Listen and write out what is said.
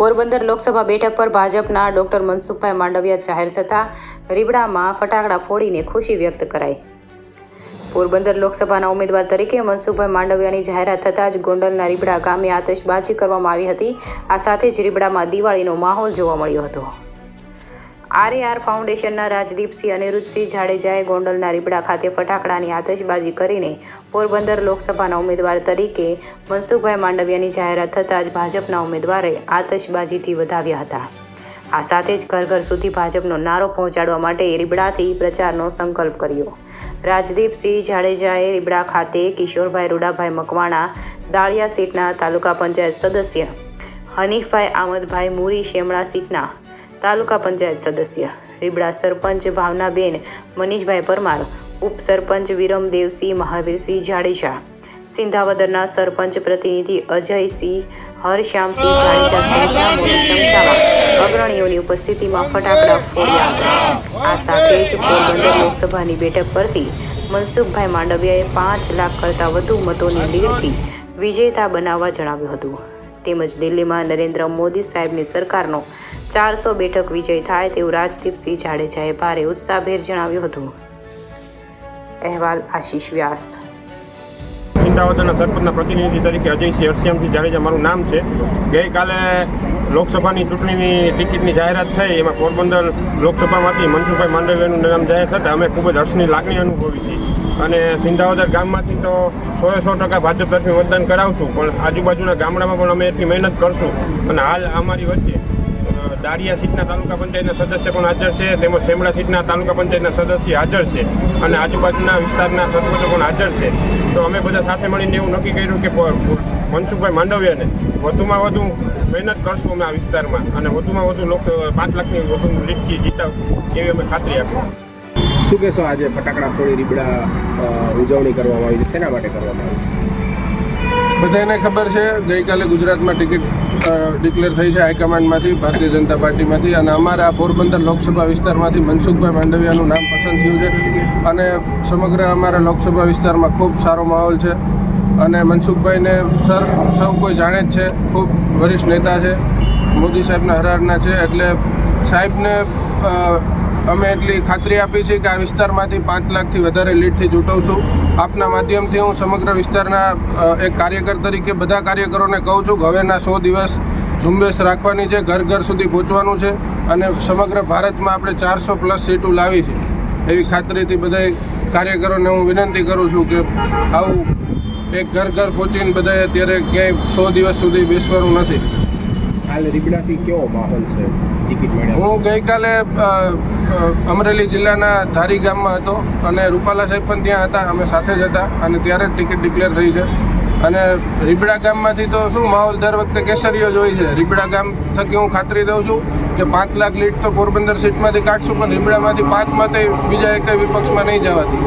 પોરબંદર લોકસભા બેઠક પર ભાજપના ડોક્ટર મનસુખભાઈ માંડવિયા જાહેર થતા રીબડામાં ફટાકડા ફોડીને ખુશી વ્યક્ત કરાઈ। પોરબંદર લોકસભાના ઉમેદવાર તરીકે મનસુખભાઈ માંડવિયાની જાહેરાત થતાં જ ગોંડલના રીબડા ગામે આતશબાજી કરવામાં આવી હતી। આ સાથે જ રીબડામાં દિવાળીનો માહોલ જોવા મળ્યો હતો। RAR ફાઉન્ડેશનના રાજદીપસિંહ અનિરુદ્ધસિંહ જાડેજાએ ગોંડલના રીબડા ખાતે ફટાકડાની આતશબાજી કરીને પોરબંદર લોકસભાના ઉમેદવાર તરીકે મનસુખભાઈ માંડવિયાની જાહેરાત થતાં જ ભાજપના ઉમેદવારે આતશબાજીથી વધાવ્યા હતા। આ સાથે જ ઘર ઘર સુધી ભાજપનો નારો પહોંચાડવા માટે રીબડાથી પ્રચારનો સંકલ્પ કર્યો। રાજદીપસિંહ જાડેજાએ રીબડા ખાતે કિશોરભાઈ રૂડાભાઈ મકવાણા દાળિયા સીટના તાલુકા પંચાયત સદસ્ય, હનીફભાઈ આમદભાઈ મુરી શેમળા સીટના તાલુકા પંચાયત સદસ્ય, રીબડા સરપંચ ભાવનાબેન મનીષભાઈ પરમાર, ઉપસરપંચ વિરમદેવસિંહ મહાવીરસિંહ જાડેજા, સિંધાવદરના સરપંચ પ્રતિનિધિ અજયસિંહ હરશ્યામસિંહ જાડેજા સહિતના મોટી સંખ્યામાં અગ્રણીઓની ઉપસ્થિતિમાં ફટાકડા ફોડ્યા હતા। આ સાથે જ પોરબંદર લોકસભાની બેઠક પરથી મનસુખભાઈ માંડવિયાએ 5 લાખ કરતાં વધુ મતોની લીડથી વિજેતા બનાવવા જણાવ્યું હતું। તેમજ દિલ્હીમાં નરેન્દ્ર મોદી સાહેબની સરકારનો 400 બેઠક વિજય થાય તેવું રાજદીપસિંહ જાડેજાએ ભારે ઉત્સાહભેર જણાવ્યું હતું। અહેવાલ આશીષ વ્યાસ। સિંધાવદરના સરપંચના પ્રતિનિધિ તરીકે અજયસિંહ હરશ્યામસિંહ જાડેજા મારું નામ છે। ગઈકાલે લોકસભાની ચૂંટણીની ટિકિટની જાહેરાત થઈ, એમાં પોરબંદર લોકસભામાંથી મનસુખભાઈ માંડવિયાનું નામ જાહેર થતાં અમે ખૂબ જ હર્ષની લાગણી અનુભવી છીએ અને સિંધાવદર ગામમાંથી તો 100% ભાજપ તરફી મતદાન કરાવશું, પણ આજુબાજુના ગામડામાં પણ અમે એટલી મહેનત કરશું। અને હાલ અમારી વચ્ચે દાળિયા સીટના તાલુકા પંચાયતના સદસ્ય પણ હાજર છે, તેમજ શેમળા સીટના તાલુકા પંચાયતના સદસ્ય હાજર છે અને આજુબાજુના વિસ્તારના સરપંચો પણ હાજર છે। તો અમે બધા સાથે મળીને એવું નક્કી કર્યું કે મનસુખભાઈ માંડવિયાને વધુમાં વધુ મહેનત કરશું અમે આ વિસ્તારમાં અને વધુમાં વધુ 5 લાખની વધુ લીડથી જીતાવશું એવી અમે ખાતરી આપી। શું કહેશો, આજે ફટાકડા ફોડી રીબડા ઉજવણી કરવામાં આવી છે, શેના માટે કરવામાં આવી? બધાને ખબર છે, ગઈકાલે ગુજરાતમાં ટિકિટ ડિક્લેર થઈ છે હાઈકમાન્ડમાંથી, ભારતીય જનતા પાર્ટીમાંથી, અને અમારા પોરબંદર લોકસભા વિસ્તારમાંથી મનસુખભાઈ માંડવિયાનું નામ પસંદ થયું છે અને સમગ્ર અમારા લોકસભા વિસ્તારમાં ખૂબ સારો માહોલ છે અને મનસુખભાઈને સૌ કોઈ જાણે જ છે, ખૂબ વરિષ્ઠ નેતા છે, મોદી સાહેબના હરારના છે, એટલે સાહેબને અમે એટલી ખાતરી આપી છે કે આ વિસ્તારમાંથી 5 લાખથી વધારે લીડથી ચૂંટવશું। આપના માધ્યમથી હું સમગ્ર વિસ્તારના એક કાર્યકર તરીકે બધા કાર્યકરોને કહું છું કે હવેના 100 દિવસ ઝુંબેશ રાખવાની છે, ઘર ઘર સુધી પહોંચવાનું છે અને સમગ્ર ભારતમાં આપણે 400+ સીટો લાવી છે એવી ખાતરીથી બધા કાર્યકરોને હું વિનંતી કરું છું કે આવું એક ઘર ઘર પહોંચીને બધાએ અત્યારે ક્યાંય 100 દિવસ સુધી બેસવાનું નથી। હાલ રીબડાથી કેવો માહોલ છે ટિકિટ મળ્યા? હું ગઈકાલે અમરેલી જિલ્લાના ધારી ગામમાં હતો અને રૂપાલા સાહેબ પણ ત્યાં હતા, અમે સાથે જ હતા અને ત્યારે જ ટિકિટ ડિક્લેર થઈ છે। અને રીબડા ગામમાંથી તો શું માહોલ દર વખતે કેસરીઓ જ હોય છે। રીબડા ગામ થકી હું ખાતરી દઉં છું કે 5 લાખ લીડ તો પોરબંદર સીટમાંથી કાઢશું, પણ રીબડામાંથી 5 મતે બીજા એકેય વિપક્ષમાં નહીં જવાતી।